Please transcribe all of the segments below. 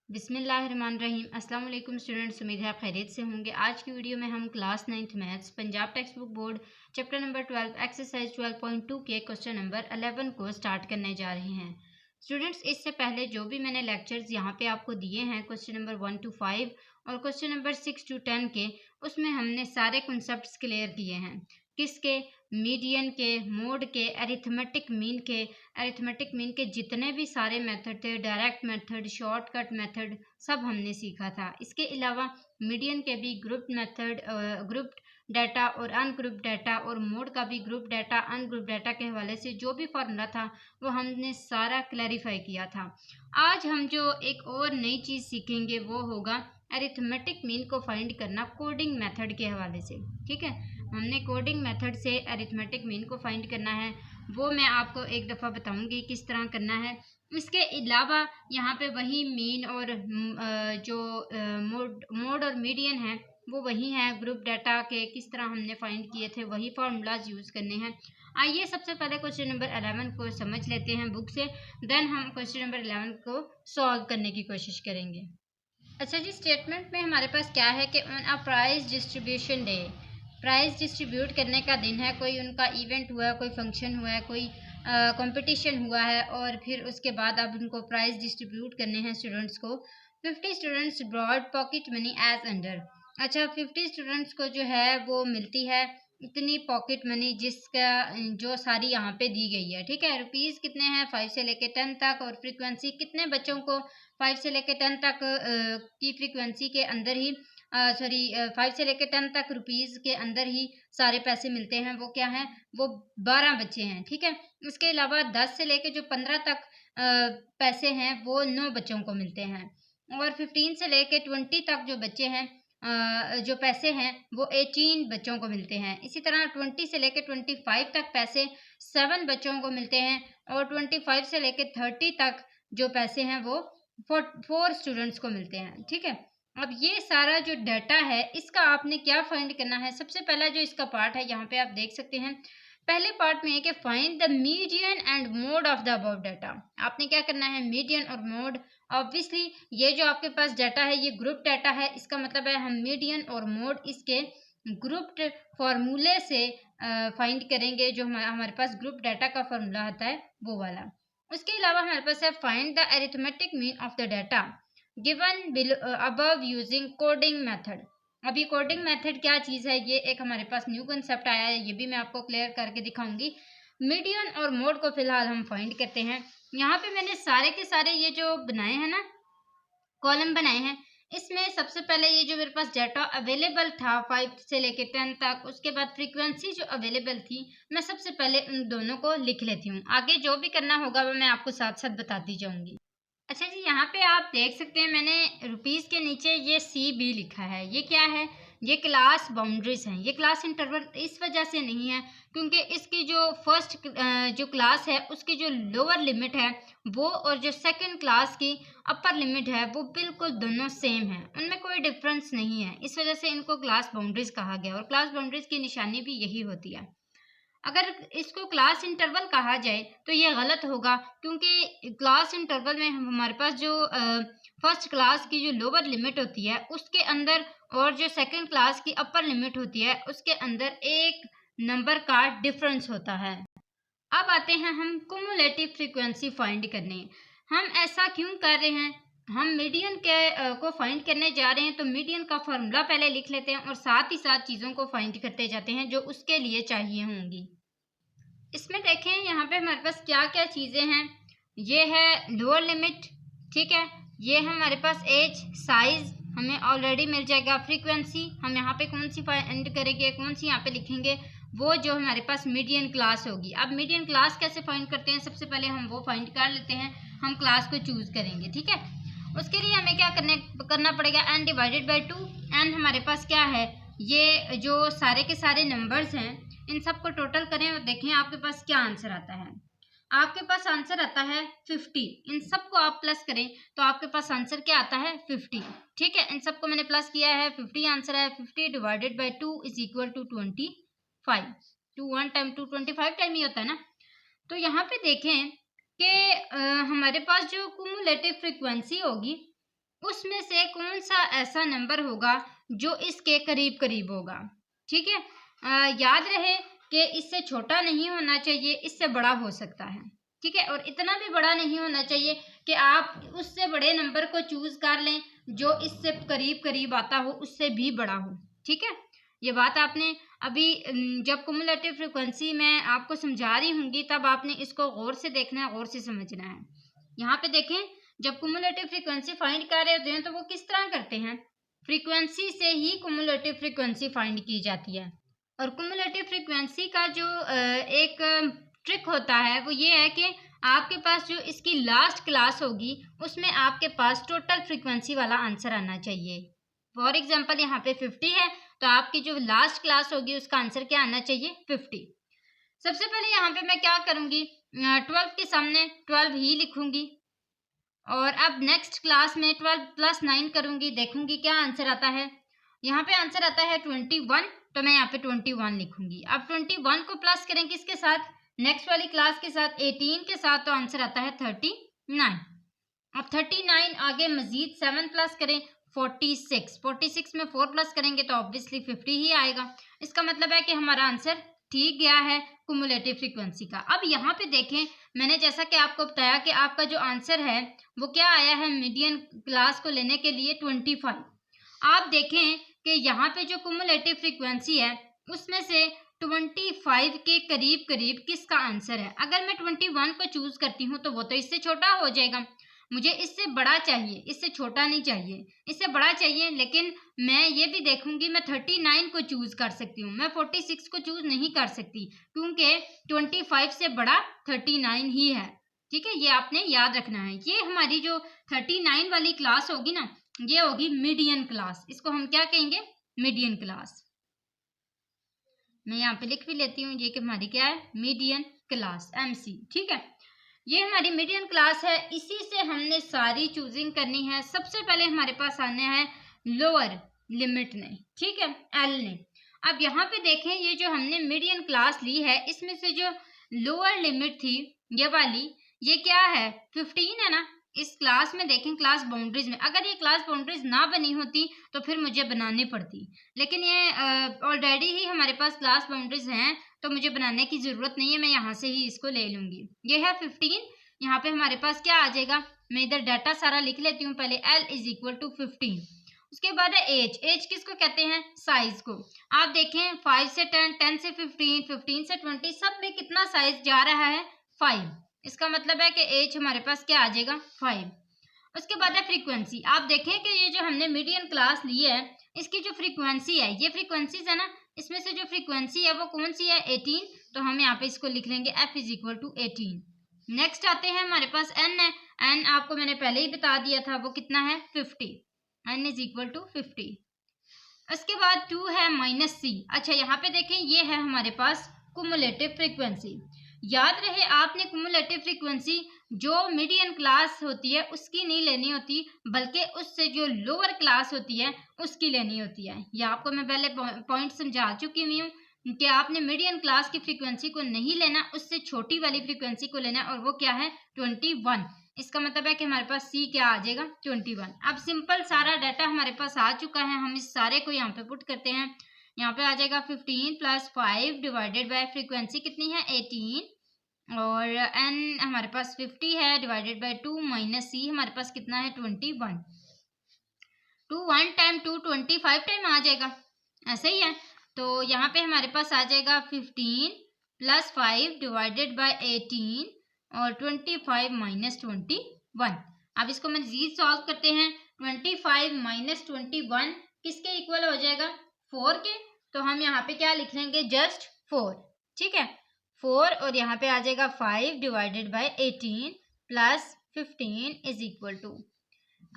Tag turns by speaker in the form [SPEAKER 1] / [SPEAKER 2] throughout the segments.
[SPEAKER 1] बिस्मिल्लाहिर्रहमानिर्रहीम। अस्सलाम वालेकुम स्टूडेंट्स, उम्मीद है आप खैरियत से होंगे। आज की वीडियो में हम class 9th maths Punjab text book board chapter number 12 exercise 12.2 के क्वेश्चन नंबर 11 को स्टार्ट करने जा रहे हैं। स्टूडेंट्स, इससे पहले जो भी मैंने लेक्चर्स यहाँ पे आपको दिए हैं क्वेश्चन नंबर 1 to 5 और क्वेश्चन नंबर 6 to 10 के, उसमें हमने सारे कॉन्सेप्ट्स क्लियर किए हैं। किसके? मीडियन के, मोड के, अरिथमेटिक मीन के जितने भी सारे मेथड थे, डायरेक्ट मेथड, शॉर्टकट मेथड, सब हमने सीखा था। इसके अलावा मीडियन के भी ग्रुप मेथड, ग्रुप डाटा और अनग्रुप डाटा, और मोड का भी ग्रुप डाटा अनग्रुप डाटा के हवाले से जो भी फार्मूला था वो हमने सारा क्लैरिफाई किया था। आज हम जो एक और नई चीज़ सीखेंगे वो होगा अरिथमेटिक मीन को फाइंड करना कोडिंग मेथड के हवाले से। ठीक है, हमने कोडिंग मेथड से अरिथमेटिक मीन को फाइंड करना है, वो मैं आपको एक दफ़ा बताऊंगी किस तरह करना है। इसके अलावा यहाँ पे वही मीन और जो मोड और मीडियन है वो वही है। ग्रुप डाटा के किस तरह हमने फाइंड किए थे वही फार्मूलाज यूज़ करने हैं। आइए सबसे पहले क्वेश्चन नंबर 11 को समझ लेते हैं बुक से, देन हम क्वेश्चन नंबर 11 को सॉल्व करने की कोशिश करेंगे। अच्छा जी, स्टेटमेंट में हमारे पास क्या है कि on a prize distribution day, prize distribute करने का दिन है। कोई उनका इवेंट हुआ है, कोई फंक्शन हुआ है, कोई कंपटीशन हुआ है और फिर उसके बाद अब उनको प्राइज डिस्ट्रीब्यूट करने हैं स्टूडेंट्स को। 50 students brought pocket money as under. अच्छा, 50 स्टूडेंट्स को जो है वो मिलती है इतनी पॉकेट मनी जिसका जो सारी यहाँ पे दी गई है। ठीक है, रुपीज़ कितने हैं 5 से लेके 10 तक, और फ्रीक्वेंसी कितने बच्चों को 5 से लेके 10 तक की फ्रीक्वेंसी के अंदर ही 5 से लेकर 10 तक रुपीज़ के अंदर ही सारे पैसे मिलते हैं। वो क्या है? वो 12 बच्चे हैं। ठीक है, इसके अलावा 10 से लेकर जो 15 तक पैसे हैं वो 9 बच्चों को मिलते हैं, और 15 से लेकर 20 तक जो बच्चे हैं जो पैसे हैं वो 18 बच्चों को मिलते हैं। इसी तरह 20 से लेकर 25 तक पैसे 7 बच्चों को मिलते हैं, और 25 से लेकर 30 तक जो पैसे हैं वो 4 स्टूडेंट्स को मिलते हैं। ठीक है, अब ये सारा जो डाटा है इसका आपने क्या फाइंड करना है। सबसे पहला जो इसका पार्ट है यहाँ पे आप देख सकते हैं, पहले पार्ट में है कि find the median and mode of the above data. आपने क्या करना है? मीडियन और मोड। ऑब्वियसली ये जो आपके पास डाटा है ये ग्रुप डाटा है, इसका मतलब है हम मीडियन और मोड इसके ग्रुप्ड फॉर्मूले से फाइंड करेंगे, जो हमारे पास ग्रुप डाटा का फॉर्मूला आता है वो वाला। उसके अलावा हमारे पास है find the arithmetic mean of the data given above using coding method. अभी कोडिंग मेथड क्या चीज़ है, ये एक हमारे पास न्यू कंसेप्ट आया है, ये भी मैं आपको क्लियर करके दिखाऊंगी। मीडियन और मोड को फिलहाल हम फाइंड करते हैं। यहाँ पे मैंने सारे के सारे ये जो बनाए हैं ना, कॉलम बनाए हैं, इसमें सबसे पहले ये जो मेरे पास डाटा अवेलेबल था 5 से लेके 10 तक, उसके बाद फ्रीक्वेंसी जो अवेलेबल थी, मैं सबसे पहले उन दोनों को लिख लेती हूँ। आगे जो भी करना होगा वो मैं आपको साथ साथ बताती जाऊँगी। अच्छा जी, यहाँ पे आप देख सकते हैं मैंने रुपीज़ के नीचे ये CB लिखा है। ये क्या है? ये क्लास बाउंड्रीज हैं। ये क्लास इंटरवल इस वजह से नहीं है क्योंकि इसकी जो फर्स्ट जो क्लास है उसकी जो लोअर लिमिट है वो, और जो सेकंड क्लास की अपर लिमिट है वो बिल्कुल दोनों सेम है, उनमें कोई डिफरेंस नहीं है। इस वजह से इनको क्लास बाउंड्रीज कहा गया, और क्लास बाउंड्रीज की निशानी भी यही होती है। अगर इसको क्लास इंटरवल कहा जाए तो ये गलत होगा, क्योंकि क्लास इंटरवल में हमारे पास जो फर्स्ट क्लास की जो लोअर लिमिट होती है उसके अंदर, और जो सेकंड क्लास की अपर लिमिट होती है उसके अंदर एक नंबर का डिफरेंस होता है। अब आते हैं हम कुमुलेटिव फ्रीक्वेंसी फाइंड करने। हम ऐसा क्यों कर रहे हैं? हम मीडियन के को फाइंड करने जा रहे हैं, तो मीडियन का फॉर्मूला पहले लिख लेते हैं और साथ ही साथ चीज़ों को फाइंड करते जाते हैं जो उसके लिए चाहिए होंगी। इसमें देखें यहाँ पे हमारे पास क्या क्या चीज़ें हैं। ये है लोअर लिमिट, ठीक है, ये हमारे पास एज, साइज हमें ऑलरेडी मिल जाएगा। फ्रीक्वेंसी हम यहाँ पे कौन सी फाइंड करेंगे, कौन सी यहाँ पे लिखेंगे, वो जो हमारे पास मीडियन क्लास होगी। अब मीडियन क्लास कैसे फाइंड करते हैं? सबसे पहले हम वो फाइंड कर लेते हैं, हम क्लास को चूज करेंगे। ठीक है, उसके लिए हमें क्या करना पड़ेगा? n divided by 2। n हमारे पास क्या है? ये जो सारे के सारे नंबर्स हैं इन सबको टोटल करें और देखें आपके पास क्या आंसर आता है। आपके पास आंसर आता है 50। इन सबको आप प्लस करें तो आपके पास आंसर क्या आता है? 50। ठीक है, इन सबको मैंने प्लस किया है, 50 आंसर है। 50 divided by 2 is equal to 25। 2 1 time 2 25 time ही होता है ना। तो यहाँ पे देखें कि हमारे पास जो कुमुलेटिव फ्रीक्वेंसी होगी उसमें से कौन सा ऐसा नंबर होगा जो इसके करीब करीब होगा। ठीक है, याद रहे कि इससे छोटा नहीं होना चाहिए, इससे बड़ा हो सकता है। ठीक है, और इतना भी बड़ा नहीं होना चाहिए कि आप उससे बड़े नंबर को चूज कर लें जो इससे करीब करीब आता हो, उससे भी बड़ा हो। ठीक है, ये बात आपने अभी जब कुमुलेटिव फ्रीक्वेंसी मैं आपको समझा रही होंगी तब आपने इसको गौर से देखना है, गौर से समझना है। यहाँ पे देखें, जब कुमुलेटिव फ्रीक्वेंसी फाइंड कर रहे होते हैं तो वो किस तरह करते हैं, फ्रीक्वेंसी से ही कुमुलेटिव फ्रीक्वेंसी फाइंड की जाती है। और कुमुलेटिव फ्रीक्वेंसी का जो एक ट्रिक होता है वो ये है कि आपके पास जो इसकी लास्ट क्लास होगी उसमें आपके पास टोटल फ्रीक्वेंसी वाला आंसर आना चाहिए। फॉर एग्जांपल यहाँ पे 50 है तो आपकी जो लास्ट क्लास होगी उसका आंसर क्या आना चाहिए, 50। सबसे पहले यहाँ पे मैं क्या करूँगी, 12 के सामने 12 ही लिखूंगी और अब नेक्स्ट क्लास में 12 + 9 करूंगी, देखूंगी क्या आंसर आता है। यहाँ पे आंसर आता है 21, तो मैं यहाँ पे 21 लिखूंगी। अब 21 को प्लस करें किसके साथ, नेक्स्ट वाली क्लास के साथ, 18 के साथ, तो आंसर आता है 39। अब 39 आगे मजीद 7 प्लस करें 46, 46 में 4 प्लस करेंगे तो ऑब्वियसली 50 ही आएगा। इसका मतलब है कि हमारा आंसर ठीक गया है कुमुलेटिव फ्रीक्वेंसी का। अब यहाँ पे देखें, मैंने जैसा कि आपको बताया कि आपका जो आंसर है वो क्या आया है मीडियन क्लास को लेने के लिए 25। आप देखें कि यहाँ पे जो कुमुलेटिव फ्रीक्वेंसी है उसमें से 25 के करीब करीब किसका आंसर है। अगर मैं 21 को चूज करती हूँ तो वो तो इससे छोटा हो जाएगा, मुझे इससे बड़ा चाहिए, इससे छोटा नहीं चाहिए, इससे बड़ा चाहिए। लेकिन मैं ये भी देखूंगी, मैं 39 को चूज कर सकती हूँ, मैं 46 को चूज नहीं कर सकती क्योंकि 25 से बड़ा 39 ही है। ठीक है, ये आपने याद रखना है। ये हमारी जो 39 वाली क्लास होगी ना, ये होगी मीडियन क्लास। इसको हम क्या कहेंगे, मीडियन क्लास। मैं यहाँ पे लिख भी लेती हूँ ये कि हमारी क्या है, मीडियन क्लास, MC। ठीक है, ये हमारी मीडियन क्लास है, इसी से हमने सारी चूजिंग करनी है। सबसे पहले हमारे पास आने हैं लोअर लिमिट ने, ठीक है, L ने। अब यहाँ पे देखें, ये जो हमने मीडियन क्लास ली है इसमें से जो लोअर लिमिट थी ये वाली, ये क्या है, 15 है ना। इस क्लास में देखें, क्लास बाउंड्रीज में, अगर ये क्लास बाउंड्रीज ना बनी होती तो फिर मुझे बनानी पड़ती, लेकिन ये ऑलरेडी ही हमारे पास क्लास बाउंड्रीज हैं तो मुझे बनाने की जरूरत नहीं है, मैं यहाँ से ही इसको ले लूंगी। ये है 15, यहाँ पे हमारे पास क्या आ जाएगा, मैं इधर डाटा सारा लिख लेती हूँ पहले, L = 15। उसके बाद है एज, एज किसको कहते हैं, साइज को। आप देखें 5 से 10, 10 से 15, 15 से 20, सब में कितना साइज जा रहा है, 5। इसका मतलब है कि एज हमारे पास क्या आ जाएगा, 5। उसके बाद है फ्रीक्वेंसी। आप देखें कि ये जो हमने मीडियन क्लास ली है इसकी जो फ्रीक्वेंसी है, ये फ्रीक्वेंसीज है ना, इसमें से जो फ्रीक्वेंसी है वो कौन सी है, 18। तो हम यहाँ पे इसको लिख लेंगे F = 18। नेक्स्ट आते हैं हमारे पास N है, N आपको मैंने पहले ही बता दिया था वो कितना है, 50। N = 50। उसके बाद 2 है -C। अच्छा, यहाँ पे देखें, ये है हमारे पास कुमुलेटिव फ्रीक्वेंसी। याद रहे आपने कुमुलेटिव फ्रीक्वेंसी जो मीडियन क्लास होती है उसकी नहीं लेनी होती, बल्कि उससे जो लोअर क्लास होती है उसकी लेनी होती है। ये आपको मैं पहले पॉइंट समझा चुकी हुई हूँ कि आपने मीडियन क्लास की फ्रीक्वेंसी को नहीं लेना, उससे छोटी वाली फ्रीक्वेंसी को लेना, और वो क्या है, 21। इसका मतलब है कि हमारे पास C क्या आ जाएगा, 21। अब सिंपल सारा डाटा हमारे पास आ चुका है, हम इस सारे को यहाँ पे पुट करते हैं। यहाँ पे आ जाएगा 15 + 5 डिवाइडेड बाय फ्रीक्वेंसी कितनी है, 18, और N हमारे पास 50 है, डिवाइडेड बाय 2 -C हमारे पास कितना है, 21। 2 1 टाइम 2 25 टाइम आ जाएगा, ऐसे ही है। तो यहाँ पे हमारे पास आ जाएगा 15 + 5 डिवाइडेड बाय 18 और 25 - 21। अब इसको मजीद सॉल्व करते हैं। 25 - 21 किसके इक्वल हो जाएगा, 4 के। तो हम यहाँ पे क्या लिख लेंगे, जस्ट 4। ठीक है, 4, और यहाँ पे आ जाएगा 5 डिवाइडेड बाय 18 + 15 = 2।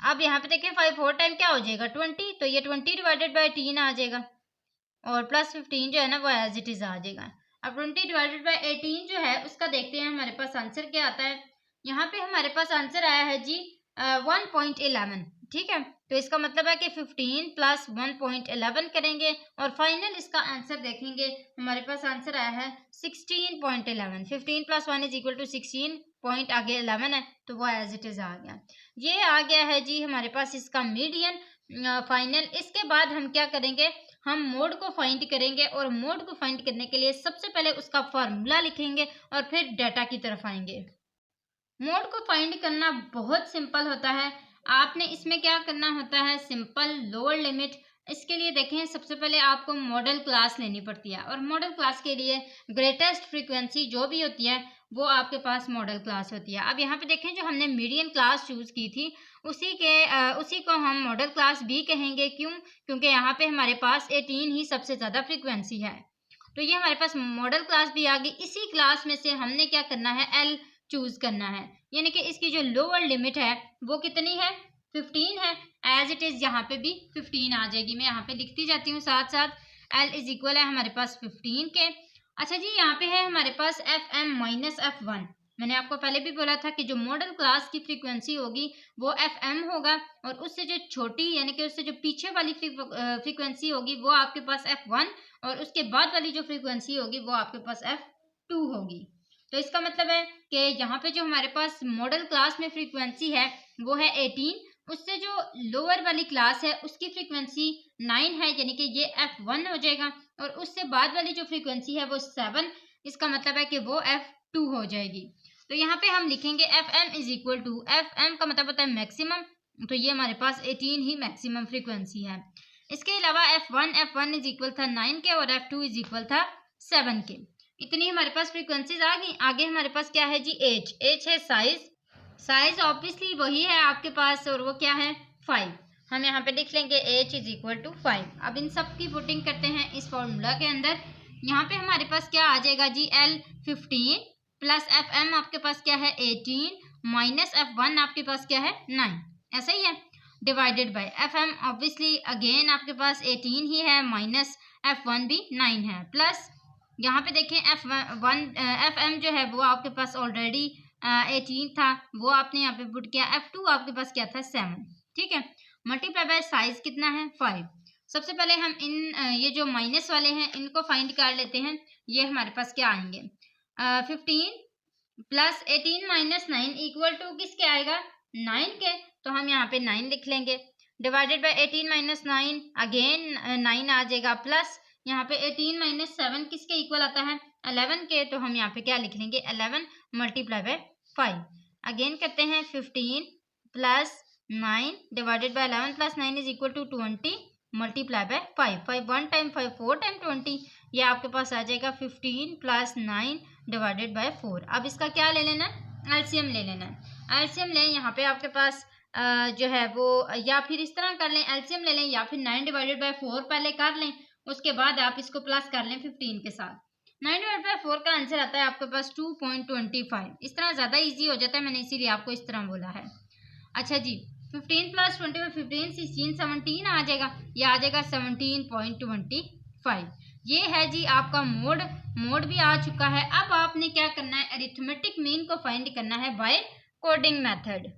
[SPEAKER 1] अब यहाँ पे देखें 5 4 टाइम क्या हो जाएगा, 20, तो ये 20 डिवाइडेड बाय 18 आ जाएगा, और +15 जो है ना वो एज इट इज आ जाएगा। अब 20 डिवाइडेड बाय 18 जो है उसका देखते हैं हमारे पास आंसर क्या आता है। यहाँ पे हमारे पास आंसर आया है जी 1.11। ठीक है, तो इसका मतलब है कि 15 + 1.11 करेंगे और फाइनल इसका आंसर देखेंगे, हमारे पास आंसर आया है 16.11। 15 + 1 = 16, पॉइंट आगे 11 है तो वो एज इट इज आ गया। ये आ गया है जी हमारे पास इसका मीडियन फाइनल। इसके बाद हम क्या करेंगे, हम मोड को फाइंड करेंगे और मोड को फाइंड करने के लिए सबसे पहले उसका फॉर्मूला लिखेंगे और फिर डाटा की तरफ आएंगे। मोड को फाइंड करना बहुत सिंपल होता है। आपने इसमें क्या करना होता है, सिंपल लोअर लिमिट। इसके लिए देखें सबसे पहले आपको मॉडल क्लास लेनी पड़ती है और मॉडल क्लास के लिए ग्रेटेस्ट फ्रीक्वेंसी जो भी होती है वो आपके पास मॉडल क्लास होती है। अब यहाँ पे देखें जो हमने मीडियन क्लास चूज की थी उसी को हम मॉडल क्लास भी कहेंगे। क्यों? क्योंकि यहाँ पे हमारे पास 18 ही सबसे ज़्यादा फ्रीक्वेंसी है। तो ये हमारे पास मॉडल क्लास भी आ गई। इसी क्लास में से हमने क्या करना है, एल चूज करना है, यानी कि इसकी जो लोअर लिमिट है वो कितनी है, 15 है। एज इट इज यहाँ पे भी 15 आ जाएगी। मैं यहाँ पे लिखती जाती हूँ साथ साथ। एल इज इक्वल है हमारे पास 15 के। अच्छा जी, यहाँ पे है हमारे पास F M minus F one. मैंने आपको पहले भी बोला था कि जो मॉडल क्लास की फ्रीक्वेंसी होगी वो एफ एम होगा और उससे जो छोटी यानी कि उससे जो पीछे वाली फ्रीक्वेंसी होगी वो आपके पास एफ वन और उसके बाद वाली जो फ्रीक्वेंसी होगी वो आपके पास एफ टू होगी। तो इसका मतलब है कि यहाँ पे जो हमारे पास मॉडल क्लास में फ्रीक्वेंसी है वो है 18, उससे जो लोअर वाली क्लास है उसकी फ्रीक्वेंसी 9 है, यानी कि ये F1 हो जाएगा और उससे बाद वाली जो फ्रीक्वेंसी है वो 7, इसका मतलब है कि वो F2 हो जाएगी। तो यहाँ पे हम लिखेंगे FM is equal to, FM का मतलब होता है मैक्सिमम, तो ये हमारे पास 18 ही मैक्सिमम फ्रीक्वेंसी है। इसके अलावा F1 इज इक्वल था 9 के और F2 इज इक्वल था 7 के। इतनी हमारे पास फ्रीक्वेंसीज आ गई। आगे हमारे पास क्या है जी, एच है साइज। साइज ऑब्वियसली वही है आपके पास और वो क्या है 5। हम यहाँ पे लिख लेंगे h इज इक्वल टू 5। अब इन सब की पुटिंग करते हैं इस फॉर्मूला के अंदर। यहाँ पे हमारे पास क्या आ जाएगा जी, L 15 प्लस FM आपके पास क्या है 18 माइनस F1 आपके पास क्या है 9, ऐसा ही है, divided by FM obviously again आपके पास 18 ही है माइनस F1 भी 9 है, प्लस यहाँ पे देखें FM जो है वो आपके पास ऑलरेडी 18 था, वो आपने यहाँ पे पुट किया। F2 आपके पास क्या था 7, ठीक है, मल्टीप्लाई बाय साइज कितना है 5। सबसे पहले हम ये जो माइनस वाले हैं इनको फाइंड कर लेते हैं। ये हमारे पास क्या आएंगे, 15 प्लस 18 माइनस 9 इक्वल टू किसके आएगा 9 के, तो हम यहाँ पे 9 लिख लेंगे, डिवाइडेड बाय 18 माइनस 9 अगेन 9 आ जाएगा, प्लस यहाँ पे 18 माइनस 7 किसके इक्वल आता है 11 के, तो हम यहाँ पे क्या लिख लेंगे 11 मल्टीप्लाई बाय 5। अगेन करते हैं 15 plus 9 divided by 11 plus 9 is equal to 20 multiply by 5। 5 1 time 5 4 time 20, ये आपके पास आ जाएगा 15 प्लस 9 डिवाइडेड बाय 4। अब इसका क्या ले लेना है, एलसीएम ले लेना है। एलसीएम लें, यहाँ पे आपके पास जो है वो या फिर इस तरह कर लें, एलसीएम ले लें या फिर 9 डिवाइडेड बाय 4 पहले कर लें, उसके बाद आप इसको प्लस कर लें 15 के साथ। 9 डिवाइडेड बाय 4 का आंसर आता है आपके पास 2.25। इस तरह ज़्यादा इजी हो जाता है, मैंने इसीलिए आपको इस तरह बोला है। अच्छा जी, 15 प्लस 20 में 15 16 17 आ जाएगा, ये आ जाएगा 17.25। ये है जी आपका मोड भी आ चुका है। अब आपने क्या करना है, अरिथमेटिक मीन को फाइंड करना है by coding method.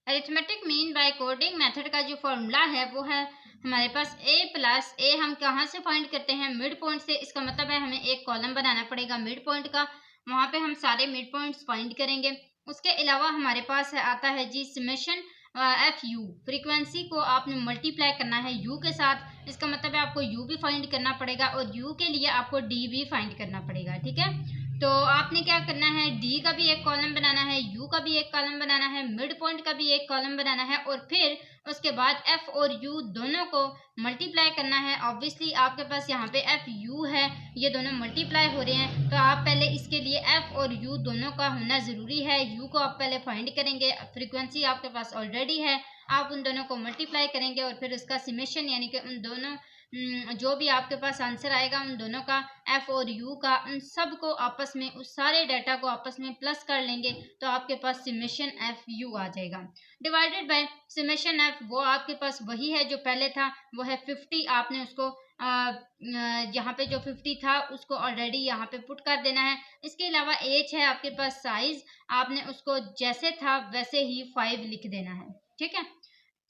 [SPEAKER 1] Arithmetic mean by coding method का जो फॉर्मूला है वो है हमारे पास a प्लस ए। हम कहाँ से फाइंड करते हैं, मिड पॉइंट से। इसका मतलब है हमें एक कॉलम बनाना पड़ेगा मिड पॉइंट का, वहाँ पे हम सारे मिड पॉइंट्स फाइंड करेंगे। उसके अलावा हमारे पास आता है जी समेशन एफ यू। फ्रीक्वेंसी को आपने मल्टीप्लाई करना है यू के साथ, इसका मतलब है आपको यू भी फाइंड करना पड़ेगा और यू के लिए आपको डी भी फाइंड करना पड़ेगा, ठीक है। तो आपने क्या करना है, डी का भी एक कॉलम बनाना है, यू का भी एक कॉलम बनाना है, मिड पॉइंट का भी एक कॉलम बनाना है और फिर उसके बाद एफ और यू दोनों को मल्टीप्लाई करना है। ऑब्वियसली आपके पास यहाँ पे एफ यू है, ये दोनों मल्टीप्लाई हो रहे हैं, तो आप पहले इसके लिए एफ और यू दोनों का होना ज़रूरी है। यू को आप पहले फाइंड करेंगे, फ्रीक्वेंसी आपके पास ऑलरेडी है, आप उन दोनों को मल्टीप्लाई करेंगे और फिर उसका समेशन यानी कि उन दोनों जो भी आपके पास आंसर आएगा उन दोनों का, एफ और यू का, उन सब को आपस में, उस सारे डाटा को आपस में प्लस कर लेंगे तो आपके पास समेशन एफ यू आ जाएगा। डिवाइडेड बाय समेशन एफ, वो आपके पास वही है जो पहले था, वो है 50। आपने उसको यहाँ पे जो 50 था उसको ऑलरेडी यहाँ पे पुट कर देना है। इसके अलावा एच है आपके पास साइज, आपने उसको जैसे था वैसे ही 5 लिख देना है, ठीक है।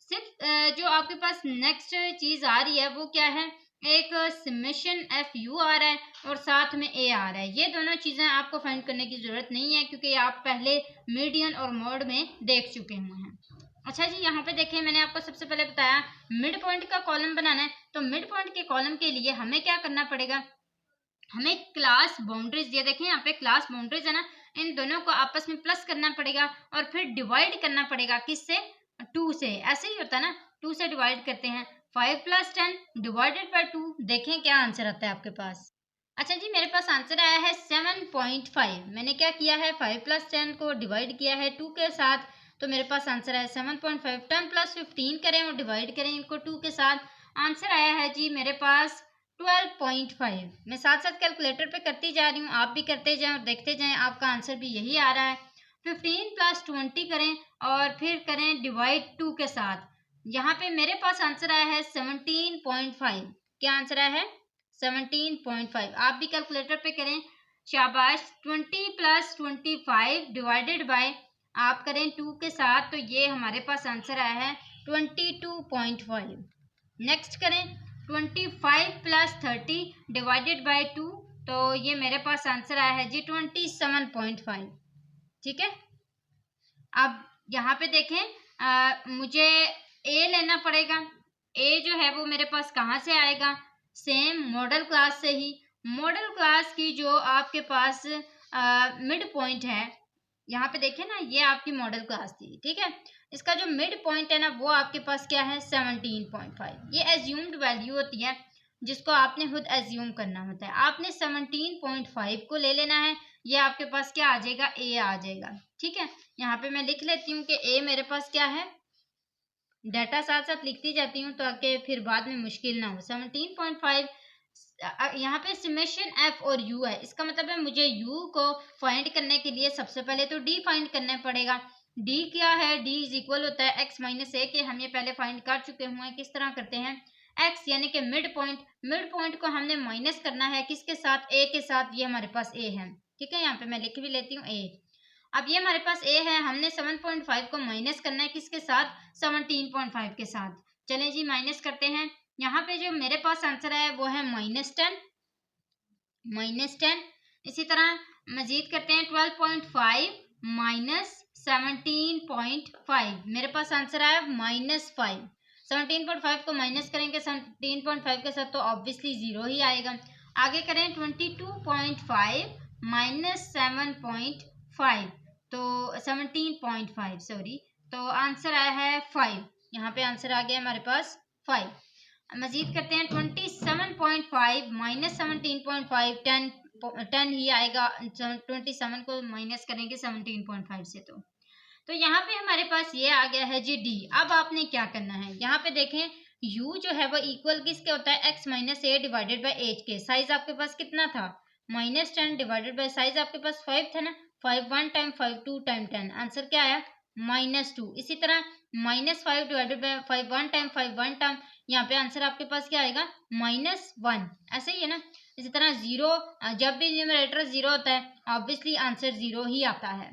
[SPEAKER 1] सिर्फ जो आपके पास नेक्स्ट चीज़ आ रही है वो क्या है, एक समेशन एफ यू आ रहा है और साथ में ए आ रहा है। ये दोनों चीज़ें आपको फाइंड करने की ज़रूरत नहीं है क्योंकि आप पहले मीडियन और मोड में देख चुके हुए हैं। अच्छा जी, यहाँ पे देखिए मैंने आपको सबसे पहले बताया मिड पॉइंट का कॉलम बनाना है। तो मिड पॉइंट के कॉलम के लिए हमें क्या करना पड़ेगा, हमें क्लास बाउंड्रीज, ये देखें यहाँ पे क्लास बाउंड्रीज है ना, इन दोनों को आपस में प्लस करना पड़ेगा और फिर डिवाइड करना पड़ेगा किससे, 2 से। ऐसे ही होता है ना, 2 से डिवाइड करते हैं। 5 + 10 डिवाइडेड बाय 2, देखें क्या आंसर आता है आपके पास। अच्छा जी, मेरे पास आंसर आया है 7.5। मैंने क्या किया है, 5 + 10 को डिवाइड किया है 2 के साथ, तो मेरे पास आंसर आया 7.5। 10 + 15 करें और डिवाइड करें इनको 2 के साथ, आंसर आया है जी मेरे पास 12.5। मैं साथ साथ कैलकुलेटर पे करती जा रही हूँ, आप भी करते जाएं और देखते जाएं, आपका आंसर भी यही आ रहा है। 15 + 20 करें और फिर करें डिवाइड 2 के साथ, यहाँ पे मेरे पास आंसर आया है 17.5। क्या आंसर आया है, 17.5। आप भी कैलकुलेटर पे करें, शाबाश। 20 + 25 डिवाइडेड बाय आप करें 2 के साथ, तो ये हमारे पास आंसर आया है 22.5। नेक्स्ट करें 25 + 30 डिवाइडेड बाय 2, तो ये मेरे पास आंसर आया है जी 27.5। ठीक है, अब यहाँ पे देखें मुझे ए लेना पड़ेगा। ए जो है वो मेरे पास कहाँ से आएगा, सेम मॉडल क्लास से ही। मॉडल क्लास की जो आपके पास मिड पॉइंट है, यहाँ पे देखें ना, ये आपकी मॉडल क्लास थी, ठीक है। इसका जो मिड पॉइंट है ना वो आपके पास क्या है, 17.5। ये एज्यूम्ड वैल्यू होती है जिसको आपने खुद एज्यूम करना होता है। आपने 17.5 को ले लेना है, ये आपके पास क्या आ जाएगा, ए आ जाएगा। ठीक है, यहाँ पे मैं लिख लेती हूँ कि ए मेरे पास क्या है, डाटा साथ साथ लिखती जाती हूँ ताकि फिर बाद में मुश्किल ना हो। 17.5, यहाँ पे समेशन एफ और यू है, इसका मतलब है मुझे यू को फाइंड करने के लिए सबसे पहले तो डी फाइंड करना पड़ेगा। डी क्या है, डी इज इक्वल होता है एक्स माइनस ए के, हम ये पहले फाइंड कर चुके हुए हैं। किस तरह करते हैं, एक्स यानी कि मिड पॉइंट, मिड पॉइंट को हमने माइनस करना है किसके साथ, ए के साथ। ये हमारे पास ए है, ठीक है, यहाँ पे मैं लिख भी लेती हूँ ए। अब ये हमारे पास ए है, हमने 7.5 को माइनस करना है किसके साथ, 17.5 के साथ। चलें जी माइनस करते हैं। यहाँ पे जो मेरे पास आंसर है वो है -10, -10। इसी तरह मजीद करते हैं, 12.5 माइनस 17.5, मेरे पास आंसर आया -5। 17.5 को माइनस करेंगे 17.5 के साथ तो ऑब्वियसली 0 ही आएगा। आगे करें 22.5 माइनस 7.5, तो 17.5 सॉरी, तो आंसर आया है 5। यहाँ पे आंसर आ गया हमारे पास 5। मजीद करते हैं, 27.5 माइनस 17.5, 10 ही आएगा। 27 को माइनस करेंगे 17.5 से, तो यहाँ पे हमारे पास ये आ गया है जी डी। अब आपने क्या करना है, यहाँ पे देखें u जो है वो इक्वल किसके होता है, x minus A divided by H के। साइज आपके पास कितना था, -10 डिवाइडेड बाई साइज आपके पास 5 था ना, 5 1 टाइम 5 2 टाइम 10, आंसर क्या आया, -2। इसी तरह -5 डिवाइडेड बाई 5 1 टाइम 5 1 टाइम, यहाँ पे आंसर आपके पास क्या आएगा, -1। ऐसे ही है ना। इसी तरह 0, जब भी न्यूमरेटर 0 होता है ऑब्वियसली आंसर 0 ही आता है।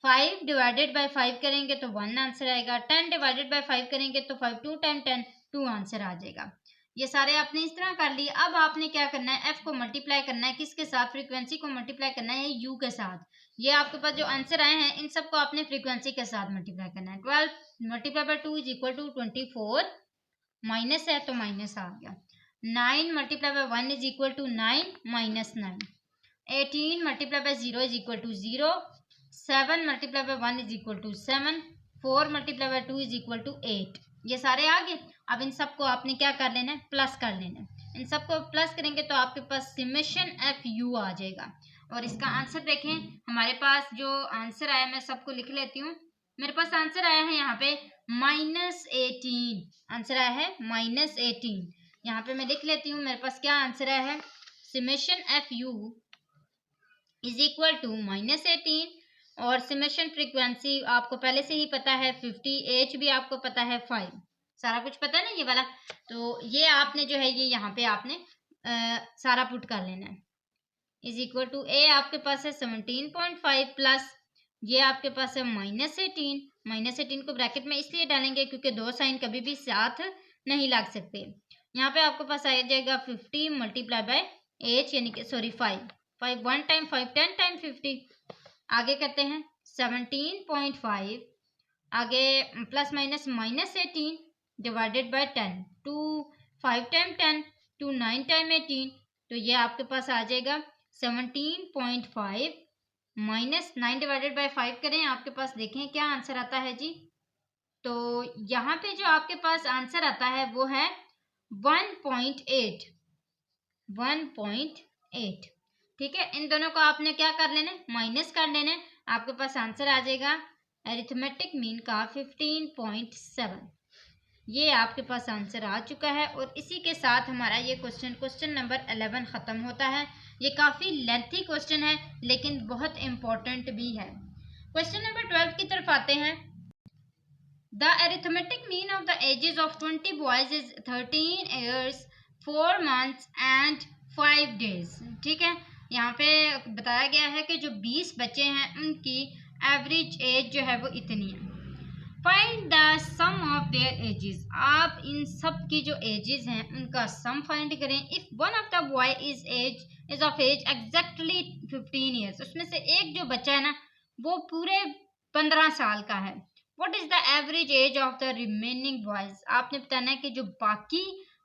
[SPEAKER 1] 5 डिवाइडेड बाई 5 करेंगे तो 1 आंसर आएगा। 10 डिवाइडेड बाई 5 करेंगे तो 5 2 टाइम 10 2 आंसर आ जाएगा। ये सारे आपने इस तरह कर लिए। अब आपने क्या करना है, एफ को मल्टीप्लाई करना है किसके साथ, फ्रीक्वेंसी को मल्टीप्लाई करना है यू के साथ। ये आपके पास जो आंसर आए हैं इन सबको आपने फ्रीक्वेंसी के साथ मल्टीप्लाई करना है। 12 multiply by 2 is equal to 24, minus है तो माइनस आ गया। 9 multiply by 1 is equal to 9 -9। 18 multiply by 0 is equal to 0। 7 multiply by 1 is equal to 7। 4 multiply by 2 is equal to 8। ये सारे आ गए। अब इन सबको आपने क्या कर लेना है, प्लस कर लेना है। इन सबको प्लस करेंगे तो आपके पास समेशन एफ यू आ जाएगा। और इसका आंसर देखें, हमारे पास जो आंसर आया मैं सबको लिख लेती हूँ। मेरे पास आंसर आया है यहाँ पे -18, आंसर आया है -18। यहाँ पे मैं लिख लेती हूँ, मेरे पास क्या आंसर आया है, summation F U is equal to -18, और समेशन फ्रीक्वेंसी आपको पहले से ही पता है 50, एच भी आपको पता है 5, सारा कुछ पता है ना ये वाला। तो ये आपने जो है ये यहाँ पे आपने सारा पुट कर लेना है। इज इक्वल टू ए आपके पास है 17.5 प्लस ये आपके पास है -18। -18 को ब्रैकेट में इसलिए डालेंगे क्योंकि दो साइन कभी भी साथ नहीं लग सकते। यहाँ पे आपके पास आ जाएगा 50 मल्टीप्लाई बाय एज यानी कि सॉरी 5 5 1 टाइम 5 10 टाइम 50। आगे करते हैं 17.5 आगे plus minus -18 divided by 10 two 5 time 10 two 9 time 18। तो ये आपके पास आ जाएगा 17.5 माइनस 9 डिवाइडेड बाय 5 करें आपके पास देखें क्या आंसर आता है जी। तो यहाँ पे जो आपके पास आंसर आता है वो है 1.8 1.8। ठीक है, इन दोनों को आपने क्या कर लेना है, माइनस कर लेना है। आपके पास आंसर आ जाएगा अरिथमेटिक मीन का 15.7। ये आपके पास आंसर आ चुका है और इसी के साथ हमारा ये क्वेश्चन नंबर 11 ख़त्म होता है। ये काफ़ी लेंथी क्वेश्चन है लेकिन बहुत इम्पोर्टेंट भी है। क्वेश्चन नंबर 12 की तरफ आते हैं। The arithmetic mean of the ages of 20 boys is 13 years 4 months and 5 days. ठीक है, यहाँ पे बताया गया है कि जो 20 बच्चे हैं उनकी एवरेज एज जो है वो इतनी है। Find the sum of their ages. आप इन सब की जो एजेस हैं उनका सम फाइंड करें। If one of the boy is of age exactly 15 years, उसमें से एक जो बच्चा है ना वो पूरे 15 साल का है। What is the average age of the remaining boys. आपने बताना है कि जो बाकी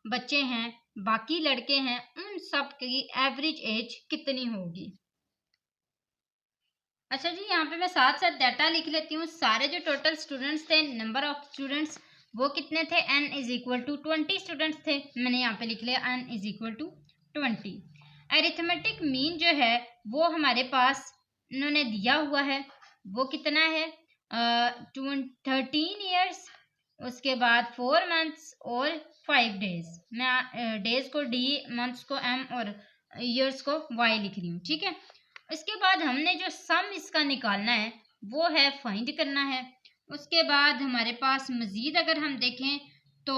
[SPEAKER 1] बच्चे हैं, बाकी लड़के हैं, उन सब की एवरेज एज कितनी होगी। अच्छा जी, यहाँ पे मैं साथ साथ डाटा लिख लेती हूँ। सारे जो टोटल स्टूडेंट्स थे, नंबर ऑफ स्टूडेंट्स वो कितने थे, n is equal to 20 students थे। मैंने यहाँ पे लिख लिया n is equal to 20। Arithmetic mean जो है वो हमारे पास इन्होंने दिया हुआ है, वो कितना है 13 ईयर्स, उसके बाद 4 मंथ्स और 5 डेज। मैं डेज को d, मंथ्स को m और ईयर्स को y लिख रही हूँ। ठीक है, इसके बाद हमने जो सम इसका निकालना है वो है फाइंड करना है। उसके बाद हमारे पास मज़ीद अगर हम देखें तो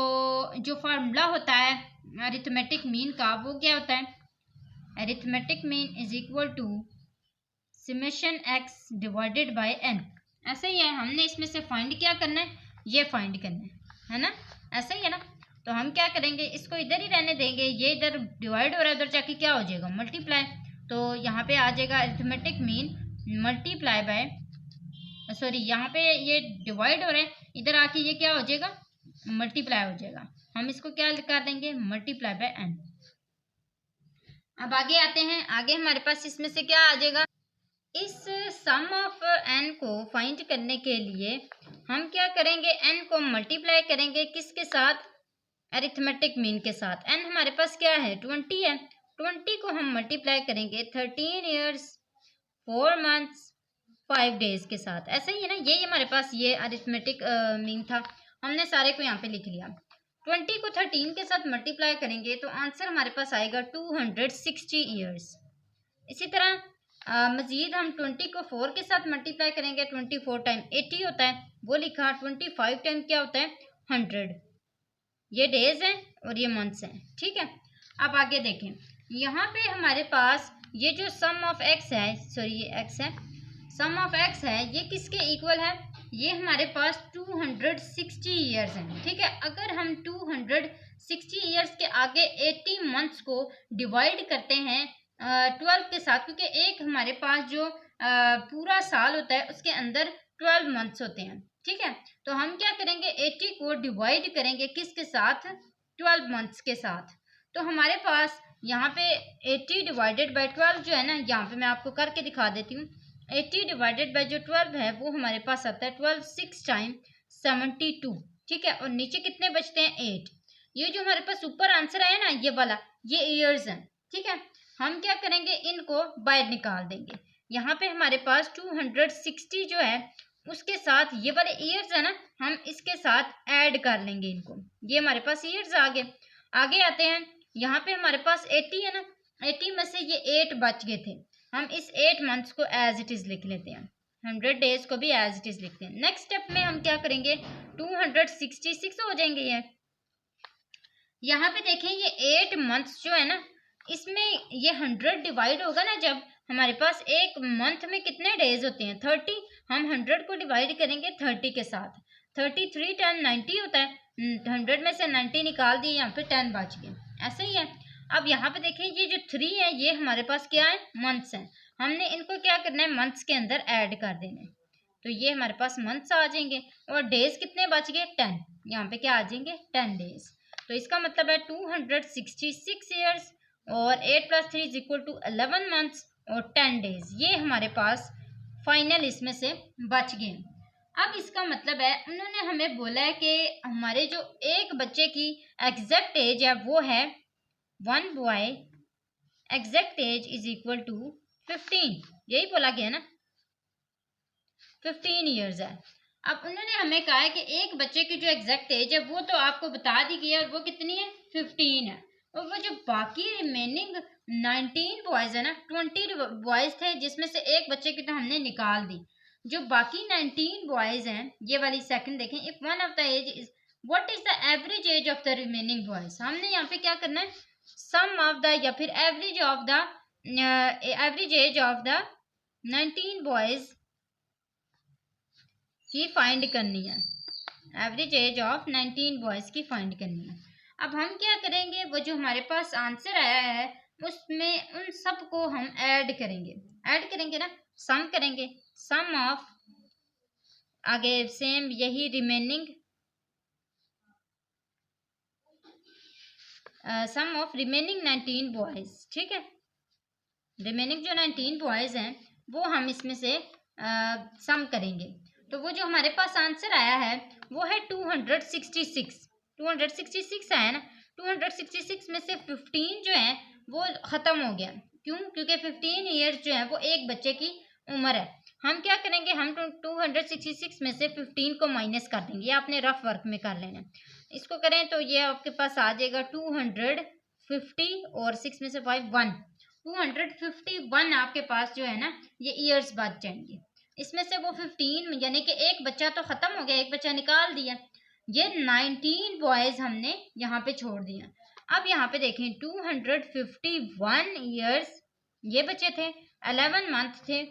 [SPEAKER 1] जो फार्मूला होता है अरिथमेटिक मीन का वो क्या होता है, arithmetic mean is equal to summation x divided by n। ऐसा ही है, हमने इसमें से फाइंड क्या करना है, ये फाइंड करना है ना, ऐसा ही है ना। तो हम क्या करेंगे, इसको इधर ही रहने देंगे, ये इधर डिवाइड हो रहा है, उधर जाके क्या हो जाएगा मल्टीप्लाई। तो यहाँ पे आ जाएगा arithmetic mean multiply by, sorry यहाँ पे ये डिवाइड हो रहे हैं, इधर आके ये क्या हो जाएगा मल्टीप्लाई हो जाएगा। हम इसको क्या कर देंगे, मल्टीप्लाई बाय n। अब आगे आते हैं, आगे हमारे पास इसमें से क्या आ जाएगा, इस सम ऑफ n को फाइंड करने के लिए हम क्या करेंगे, n को मल्टीप्लाई करेंगे किसके साथ, अरिथमेटिक मीन के साथ। n हमारे पास क्या है 20 है, 20 को हम मल्टीप्लाई करेंगे 13 ईयर्स 4 मंथ्स 5 डेज के साथ। ऐसा ही है ना, ये हमारे पास ये अरिथमेटिक मीन था, हमने सारे को यहाँ पे लिख लिया। 20 को 13 के साथ मल्टीप्लाई करेंगे तो आंसर हमारे पास आएगा 260 ईयर्स। इसी तरह मजीद हम 20 को 4 के साथ मल्टीप्लाई करेंगे, 24 टाइम 80 होता है, वो लिखा। 25 टाइम क्या होता है 100, ये डेज हैं और ये मंथ्स हैं। ठीक है, अब आगे देखें, यहाँ पे हमारे पास ये जो सम ऑफ एक्स है, सॉरी ये एक्स है, सम ऑफ एक्स है, ये किसके इक्वल है, ये हमारे पास 260 ईयर्स हैं। ठीक है, अगर हम 260 ईयर्स के आगे 80 मंथ्स को डिवाइड करते हैं 12 के साथ, क्योंकि एक हमारे पास जो पूरा साल होता है उसके अंदर 12 मंथ्स होते हैं। ठीक है, तो हम क्या करेंगे 80 को डिवाइड करेंगे किसके साथ, 12 मंथ्स के साथ। तो हमारे पास यहाँ पे 80 डिवाइडेड बाय 12 जो है ना, यहाँ पे मैं आपको करके दिखा देती हूँ। 80 डिवाइडेड बाय जो 12 है वो हमारे पास आता है 12 6 टाइम 72। ठीक है, और नीचे कितने बचते हैं 8। ये जो हमारे पास ऊपर आंसर आया ना ये वाला, ये ईयर्स हैं। ठीक है, हम क्या करेंगे इनको बाहर निकाल देंगे। यहाँ पे हमारे पास 260 जो है उसके साथ ये वाले ईयर्स है ना, हम इसके साथ ऐड कर लेंगे इनको, ये हमारे पास ईयर्स आ गए। आगे आते हैं, यहाँ पे हमारे पास 80 है ना, 80 में से ये 8 बच गए थे, हम इस 8 मंथ्स को एज इट इज लिख लेते हैं, 100 डेज को भी एज इट इज लिखते हैं। नेक्स्ट स्टेप में हम क्या करेंगे 266 हो जाएंगे ये। यहाँ पे देखें ये 8 मंथ्स जो है ना, इसमें ये 100 डिवाइड होगा ना, जब हमारे पास एक मंथ में कितने डेज होते हैं 30, हम 100 को डिवाइड करेंगे 30 के साथ, 33 टाइम 90 होता है, 100 में से 90 निकाल दिए, यहाँ पे 10 बच गए। ऐसे ही है। अब यहाँ पे देखें ये जो 3 है ये हमारे पास क्या है, मंथ्स हैं। हमने इनको क्या करना है, मंथ्स के अंदर ऐड कर देना है। तो ये हमारे पास मंथ्स आ जाएंगे और डेज कितने बच गए, 10। यहाँ पे क्या आ जाएंगे, 10 डेज। तो इसका मतलब है 266 ईयर्स और 8 + 3 = 11 मंथ्स और 10 डेज। ये हमारे पास फाइनल इसमें से बच गए। अब इसका मतलब है उन्होंने हमें बोला है कि हमारे जो एक बच्चे की एग्जैक्ट एज है वो है 1 बॉय एग्जैक्ट एज = 15। यही बोला गया ना, 15 ईयर्स है। अब उन्होंने हमें कहा है कि एक बच्चे की जो एग्जैक्ट एज है वो तो आपको बता दी गई है और वो कितनी है, 15 है। और वो जो बाकी रिमेनिंग 19 बॉयज है ना, 20 बॉयज थे जिसमें से एक बच्चे की तो हमने निकाल दी। जो बाकी 19 बॉयज हैं, ये वाली सेकंड देखें, if one of the age is what is the average age of the remaining boys. हमने यहाँ पे क्या करना है, सम ऑफ द या फिर average of the average age of the 19 boys की फाइंड करनी है। एवरेज एज ऑफ 19 बॉयज की फाइंड करनी है। अब हम क्या करेंगे, वो जो हमारे पास आंसर आया है उसमें उन सब को हम ऐड करेंगे ना, सम करेंगे। सम ऑफ, आगे सेम यही remaining, sum of remaining 19 boys. ठीक है, रिमेनिंग जो 19 बॉयज हैं वो हम इसमें से सम करेंगे। तो वो जो हमारे पास आंसर आया है वो है 266। 266 आया ना, 266 में से 15 जो है वो ख़त्म हो गया। क्यों, क्योंकि 15 ईयर्स जो है वो एक बच्चे की उम्र है। हम क्या करेंगे, हम 266 में से 15 को माइनस कर देंगे। ये आपने रफ वर्क में कर लेना। इसको करें तो ये आपके पास आ जाएगा 250 और 6 में से 5 1, 251 आपके पास जो है ना ये ईयर्स बच जाएंगे। इसमें से वो 15 यानी कि एक बच्चा तो खत्म हो गया, एक बच्चा निकाल दिया। ये 19 बॉयज हमने यहाँ पे छोड़ दिया। अब यहाँ पे देखें 251 ईयर्स ये बच्चे थे, 11 मंथ थे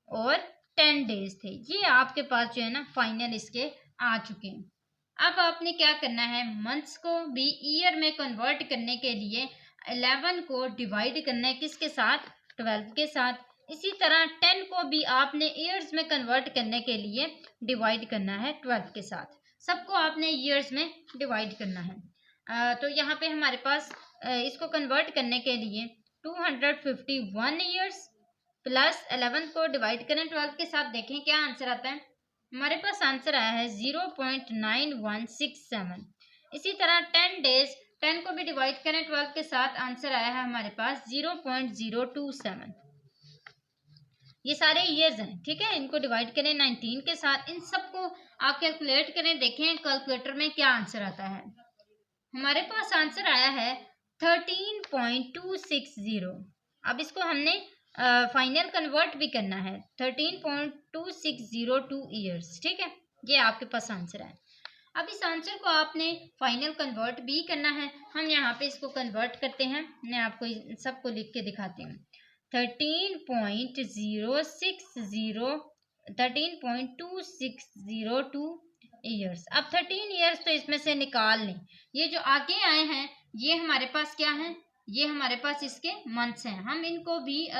[SPEAKER 1] और 10 डेज थे। ये आपके पास जो है ना फाइनल इसके आ चुके हैं। अब आपने क्या करना है, मंथ्स को भी ईयर में कन्वर्ट करने के लिए 11 को डिवाइड करना है किसके साथ, 12 के साथ। इसी तरह 10 को भी आपने ईयर्स में कन्वर्ट करने के लिए डिवाइड करना है 12 के साथ। सबको आपने ईयर्स में डिवाइड करना है। तो यहाँ पे हमारे पास इसको कन्वर्ट करने के लिए 251 ईयर्स प्लस 11 को डिवाइड करें 12 के साथ, देखें क्या आंसर आता है। हमारे पास आंसर आया है 0.9167। इसी तरह 10 डेज, 10 को भी डिवाइड करें 12 के साथ, आंसर आया है हमारे पास 0.027। ये सारे ईयर्स हैं। ठीक है, इनको डिवाइड करें 19 के साथ, इन सबको आप कैलकुलेट करें, देखें कैलकुलेटर में क्या आंसर आता है। हमारे पास आंसर आया है 13.260। अब इसको हमने फाइनल कन्वर्ट भी करना है, 13.2602 ईयर्स। ठीक है, ये आपके पास आंसर है। अब इस आंसर को आपने फाइनल कन्वर्ट भी करना है। हम यहाँ पे इसको कन्वर्ट करते हैं, मैं आपको सबको लिख के दिखाती हूँ। 13.2602 ईयर्स। अब 13 ईयर्स तो इसमें से निकाल लें। ये जो आगे आए हैं ये हमारे पास क्या है, ये हमारे पास इसके मंथ्स हैं। हम इनको भी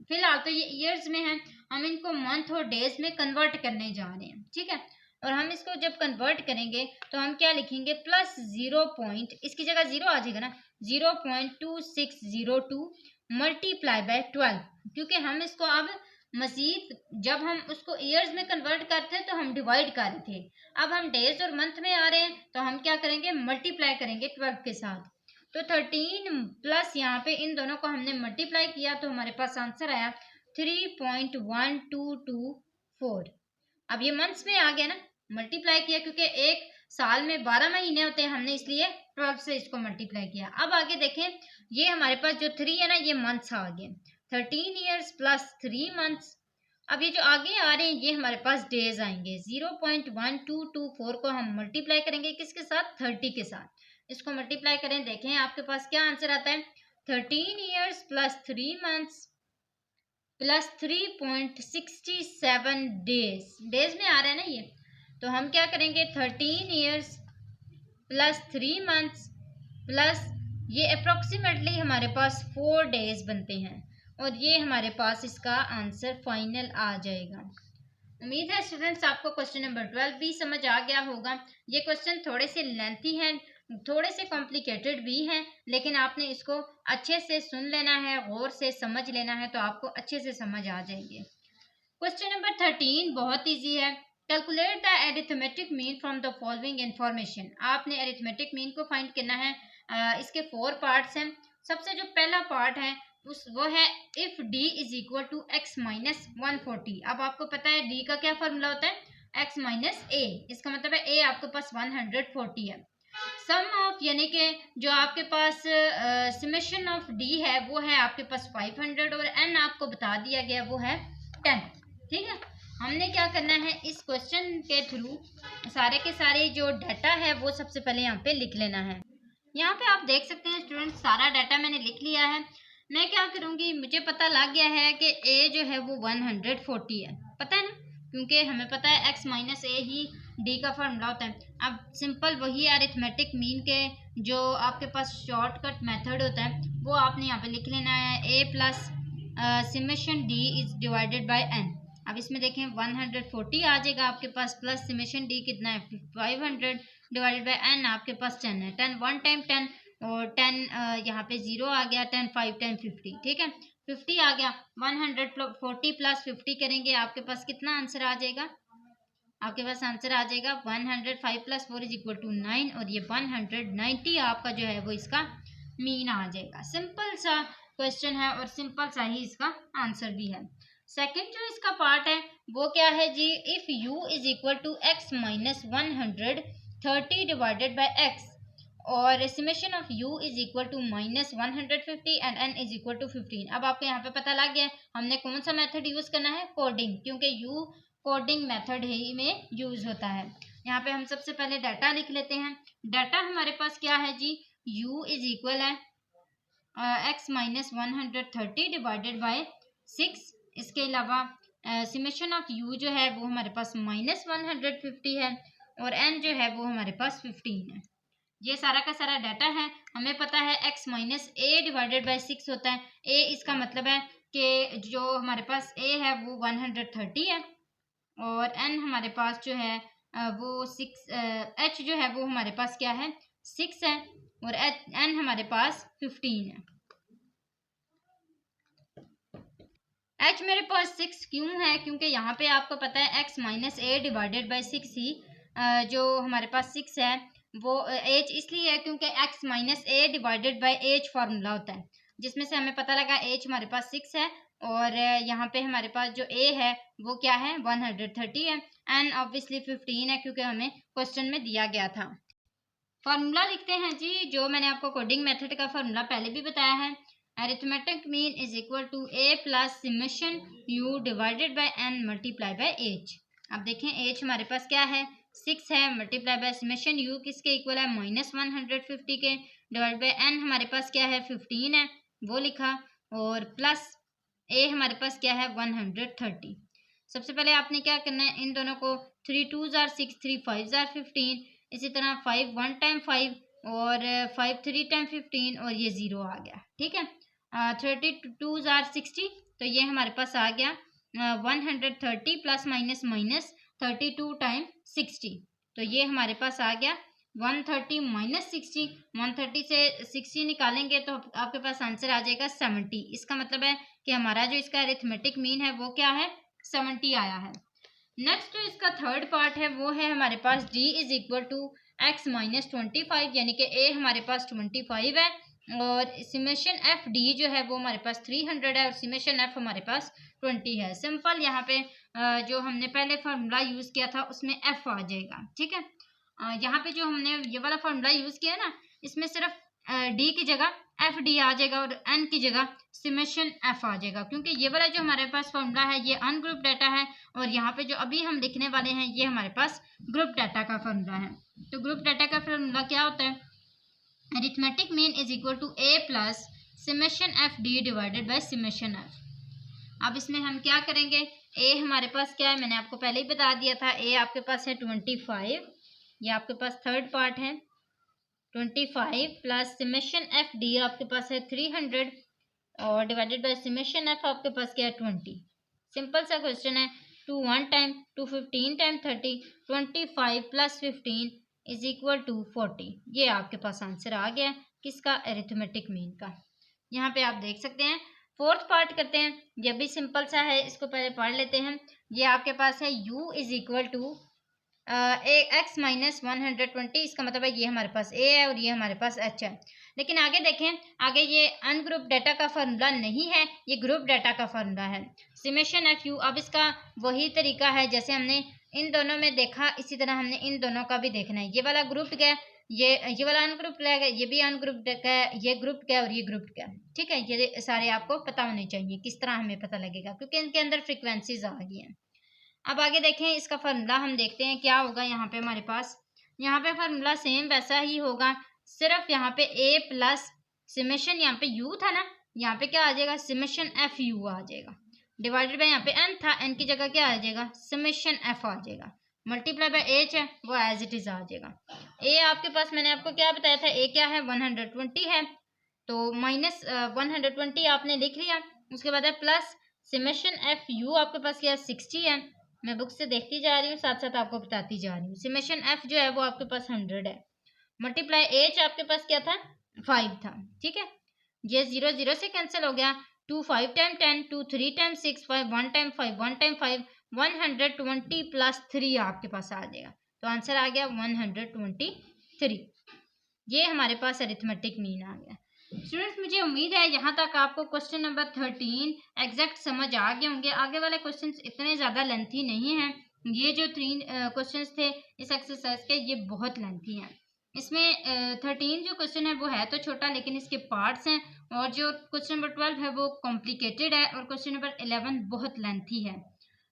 [SPEAKER 1] फिलहाल तो ये ईयर्स में हैं, हम इनको मंथ और डेज में कन्वर्ट करने जा रहे हैं। ठीक है, और हम इसको जब कन्वर्ट करेंगे तो हम क्या लिखेंगे, प्लस 0 पॉइंट, इसकी जगह 0 आ जाएगा ना, 0.2602 मल्टीप्लाई बाय 12। क्योंकि हम इसको अब मजीद जब हम उसको ईयर्स में कन्वर्ट करते हैं तो हम डिवाइड कर रहे थे, अब हम डेज और मंथ में आ रहे हैं तो हम क्या करेंगे, मल्टीप्लाई करेंगे 12 के साथ। तो 13 प्लस यहाँ पे इन दोनों को हमने मल्टीप्लाई किया तो हमारे पास आंसर आया 3.1224। अब ये मंथ्स में आ गया ना, मल्टीप्लाई किया क्योंकि एक साल में 12 महीने होते हैं, हमने इसलिए 12 से इसको मल्टीप्लाई किया। अब आगे देखें, ये हमारे पास जो 3 है ना ये मंथ्स आ गए, 13 ईयर्स प्लस 3 मंथ्स। अब ये जो आगे आ रहे हैं ये हमारे पास डेज आएंगे। 0.1224 को हम मल्टीप्लाई करेंगे किसके साथ, 30 के साथ। इसको मल्टीप्लाई करें, देखें आपके पास क्या आंसर आता है, 13 years plus 3 months plus 3.67 days. Days में आ रहा है ना ये, तो हम क्या करेंगे 13 ईयर्स प्लस 3 मंथ्स प्लस ये अप्रोक्सीमेटली हमारे पास 4 डेज बनते हैं और ये हमारे पास इसका आंसर फाइनल आ जाएगा। उम्मीद है स्टूडेंट्स आपको क्वेश्चन नंबर 12 भी समझ आ गया होगा। ये क्वेश्चन थोड़े से लेंथी हैं, थोड़े से कॉम्प्लिकेटेड भी हैं, लेकिन आपने इसको अच्छे से सुन लेना है, गौर से समझ लेना है, तो आपको अच्छे से समझ आ जाएंगे। क्वेश्चन नंबर 13 बहुत इजी है। Calculate the arithmetic mean from the following information. आपने अरिथमेटिक मीन को फाइंड करना है। इसके 4 पार्ट्स हैं। सबसे जो पहला पार्ट है वो है if d is equal to x minus 140। अब आपको पता है d का क्या फॉर्मूला होता है, x माइनस a। इसका मतलब है a आपके पास 140 है। सम ऑफ यानी कि जो आपके पास समेशन ऑफ d है वो है आपके पास 500 और n आपको बता दिया गया वो है 10। ठीक है, हमने क्या करना है, इस क्वेश्चन के थ्रू सारे के सारे जो डाटा है वो सबसे पहले यहाँ पे लिख लेना है। यहाँ पे आप देख सकते हैं स्टूडेंट, सारा डाटा मैंने लिख लिया है। मैं क्या करूँगी, मुझे पता लग गया है कि a जो है वो 140 है, पता है ना, क्योंकि हमें पता है x माइनस ए ही d का फॉर्मूला होता है। अब सिंपल वही अरिथमेटिक मीन के जो आपके पास शॉर्टकट मेथड होता है वो आपने यहाँ पे लिख लेना है, a plus summation d is divided by n। अब इसमें देखें 140 आ जाएगा आपके पास, प्लस समेशन d कितना है 500 डिवाइडेड बाय n आपके पास 10 है। 10 1 टाइम 10 और 10 यहाँ पे 0 आ गया, 10 5 10 50। ठीक है, 50 आ गया। 140 प्लस 50 करेंगे आपके पास कितना आंसर आ जाएगा, आपके पास आंसर आ जाएगा 105 प्लस 4 इज इक्वल टू 9 और ये 190 आपका जो है वो इसका मीन आ जाएगा। सिंपल सा क्वेश्चन है और सिंपल सा ही इसका आंसर भी है। सेकंड जो इसका पार्ट है वो क्या है जी, if u is equal to x minus 130 divided by x और summation of u is equal to minus 150 and n is equal to 15। अब आपको यहाँ पे पता लग गया हमने कौन सा मेथड यूज करना है, कोडिंग, क्योंकि u कोडिंग मेथड ही में यूज होता है। यहाँ पे हम सबसे पहले डाटा लिख लेते हैं। डाटा हमारे पास क्या है जी, u इज इक्वल है x माइनस 130 डिवाइडेड बाय 6। इसके अलावा समेशन ऑफ u जो है वो हमारे पास माइनस 150 है और n जो है वो हमारे पास 15 है। ये सारा का सारा डाटा है। हमें पता है x minus a divided by 6 होता है। a इसका मतलब है कि जो हमारे पास a है वो 130 है और n हमारे पास जो है वो 6 h जो है वो हमारे पास क्या है 6 है और n हमारे पास 15 है। h मेरे पास 6 क्यों है, क्योंकि यहाँ पे आपको पता है x minus A divided by 6 ही जो हमारे पास 6 है वो h इसलिए है क्योंकि x minus A divided by H formula होता है, जिसमें से हमें पता लगा h हमारे पास 6 है और यहाँ पे हमारे पास जो a है वो क्या है 130 है, n ऑब्वियसली 15 है क्योंकि हमें क्वेश्चन में दिया गया था। फार्मूला लिखते हैं जी, जो मैंने आपको कोडिंग मेथड का फार्मूला पहले भी बताया है। Arithmetic mean is equal to a plus summation u divided by n multiply by h। अब देखें h हमारे पास क्या है 6 है, मल्टीप्लाई बाय समेशन u किसके इक्वल है माइनस 150 के, डिवाइड बाय n हमारे पास क्या है 15 है वो लिखा और प्लस a हमारे पास क्या है 130। सबसे पहले आपने क्या करना है, इन दोनों को 3 2s are 6 3 5s are 15, इसी तरह 5 1 टाइम 5 और 5 3 टाइम 15 और ये 0 आ गया। ठीक है, 32s are 60 तो ये हमारे पास आ गया 130 प्लस माइनस माइनस 32 टाइम 60 तो ये हमारे पास आ गया 130 माइनस 60। 130 से 60 निकालेंगे तो आपके पास आंसर आ जाएगा 70। इसका मतलब है कि हमारा जो इसका अरिथमेटिक मीन है वो क्या है 70 आया है। नेक्स्ट जो इसका थर्ड पार्ट है वो है हमारे पास d is equal to x minus 25, यानी कि a हमारे पास 25 है और समेशन एफ डी जो है वो हमारे पास 300 है और समेशन एफ हमारे पास 20 है। सिंपल यहाँ पे जो हमने पहले फार्मूला यूज़ किया था उसमें एफ आ जाएगा। ठीक है, यहाँ पे जो हमने ये वाला फार्मूला यूज़ किया ना इसमें सिर्फ डी की जगह एफ डी आ जाएगा और एन की जगह समेशन एफ आ जाएगा, क्योंकि ये वाला जो हमारे पास फार्मूला है ये अनग्रुप डाटा है और यहाँ पे जो अभी हम लिखने वाले हैं ये हमारे पास ग्रुप डाटा का फार्मूला है। तो ग्रुप डाटा का फार्मूला क्या होता है, arithmetic mean is equal to a plus summation F D divided by summation F. अब इसमें हम क्या करेंगे, a हमारे पास क्या है मैंने आपको पहले ही बता दिया था, a आपके पास है 25, ये आपके पास थर्ड पार्ट है 25 प्लस समेशन एफ डी आपके पास है 300 और डिवाइडेड बाय समेशन एफ आपके पास क्या है 20। सिंपल सा क्वेश्चन है। 2 1 time 2 15 time 30 25 plus 15 is equal to 40। ये आपके पास आंसर आ गया किसका, अरिथमेटिक मीन का। यहाँ पे आप देख सकते हैं। फोर्थ पार्ट करते हैं, ये भी सिंपल सा है, इसको पहले पढ़ लेते हैं। ये आपके पास है u is equal to X minus 120। इसका मतलब है ये हमारे पास a है और ये हमारे पास h है। लेकिन आगे देखें, आगे ये अनग्रुप डाटा का फार्मूला नहीं है, ये ग्रुप डाटा का फार्मूला है, समेशन एफ यू। अब इसका वही तरीका है जैसे हमने इन दोनों में देखा, इसी तरह हमने इन दोनों का भी देखना है। ये वाला ग्रुप क्या है, ये वाला अनग्रुप क्या है, ये भी अनग्रुप क्या है, ये ग्रुप क्या है और ये ग्रुप क्या है। ठीक है, ये सारे आपको पता होने चाहिए। किस तरह हमें पता लगेगा, क्योंकि इनके अंदर फ्रिक्वेंसीज आ गई हैं। अब आगे देखें, इसका फार्मूला हम देखते हैं क्या होगा। यहाँ पे हमारे पास यहाँ पे फार्मूला सेम वैसा ही होगा, सिर्फ यहाँ पे a प्लस समेशन, यहाँ पे u था ना, यहाँ पे क्या आ जाएगा, समेशन एफ यू आ जाएगा, डिवाइडेड बाय यहाँ पे n था, n की जगह क्या आ जाएगा, समेशन एफ आ जाएगा, मल्टीप्लाई बाय h है वो एज इट इज आ जाएगा। a आपके पास मैंने आपको क्या बताया था, a क्या है 120 है, तो माइनस 120 आपने लिख लिया। उसके बाद है प्लस समेशन एफ यू आपके पास क्या है 60 है। मैं बुक से देखती जा रही हूँ, साथ साथ आपको बताती जा रही हूँ। समेशन एफ जो है वो आपके पास 100 है, मल्टीप्लाई एच आपके पास क्या था 5 था। ठीक है, ये 0 0 से कैंसिल हो गया। 2 5 time 10 2 3 time 6 5 1 time 5 1 time 5 120 plus 3 आपके पास आ जाएगा, तो आंसर आ गया 123। ये हमारे पास अरिथमेटिक मीन आ गया। स्टूडेंट्स, मुझे उम्मीद है यहाँ तक आपको क्वेश्चन नंबर 13 एग्जैक्ट समझ आ गए होंगे। आगे वाले क्वेश्चंस इतने ज़्यादा लेंथी नहीं हैं। ये जो 3 क्वेश्चंस थे इस एक्सरसाइज के, ये बहुत लेंथी हैं। इसमें 13 जो क्वेश्चन है वो है तो छोटा, लेकिन इसके पार्ट्स हैं, और जो क्वेश्चन नंबर 12 है वो कॉम्प्लिकेटेड है, और क्वेश्चन नंबर 11 बहुत लेंथी है।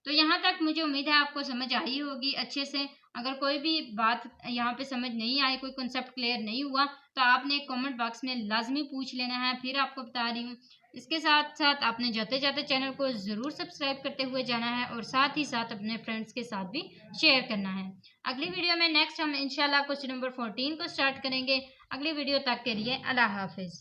[SPEAKER 1] तो यहाँ तक मुझे उम्मीद है आपको समझ आई होगी अच्छे से। अगर कोई भी बात यहाँ पे समझ नहीं आई, कोई कॉन्सेप्ट क्लियर नहीं हुआ, तो आपने कमेंट बॉक्स में लाजमी पूछ लेना है, फिर आपको बता रही हूँ। इसके साथ साथ आपने जाते जाते चैनल को ज़रूर सब्सक्राइब करते हुए जाना है, और साथ ही साथ अपने फ्रेंड्स के साथ भी शेयर करना है। अगली वीडियो में नेक्स्ट हम इंशाल्लाह क्वेश्चन नंबर 14 को स्टार्ट करेंगे। अगली वीडियो तक के लिए अल्लाह हाफिज़।